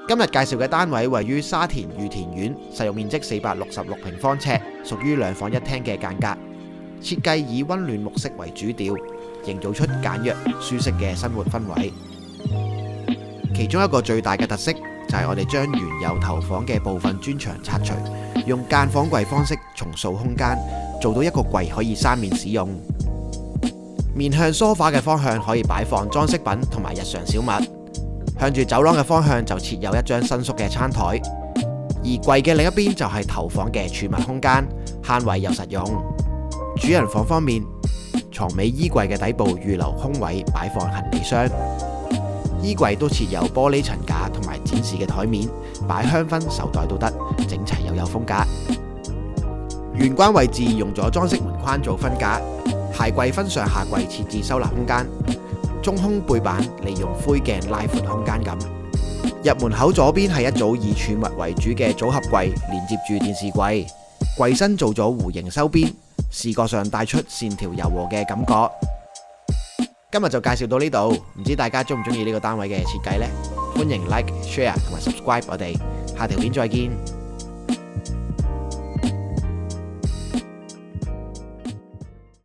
今日介紹嘅單位位於沙田裕田苑，實用面積466平方尺，屬於2房1廳嘅間隔。設計以溫暖木色為主調，營造出簡約舒適嘅生活氛圍。其中一個最大嘅特色就係我哋將原有頭房嘅部分磚牆拆除，用間房櫃方式重塑空間，做到一個櫃可以3面使用。面向梳化嘅方向可以擺放裝飾品同埋日常小物。向住走廊嘅方向就設有一張伸縮嘅餐台，而櫃嘅另一邊就係頭房嘅儲物空間，慳位又實用。主人房方面，床尾衣櫃嘅底部預留空位擺放行李箱，衣櫃都設有玻璃層架同埋展示嘅台面，擺香薰手袋都得，整齊又有風格。玄關位置用咗裝飾門框做分隔，鞋櫃分上下櫃設置收納空間。中空背板利用灰鏡拉闊空間感。入門口左邊係一組以儲物為主嘅組合櫃，連接住電視櫃。櫃身做咗弧形收邊，視覺上帶出線條柔和嘅感覺。今日就介紹到呢度，唔知大家中唔中意呢個單位嘅設計呢？歡迎 like、share 同埋 subscribe 我哋，下條片再見。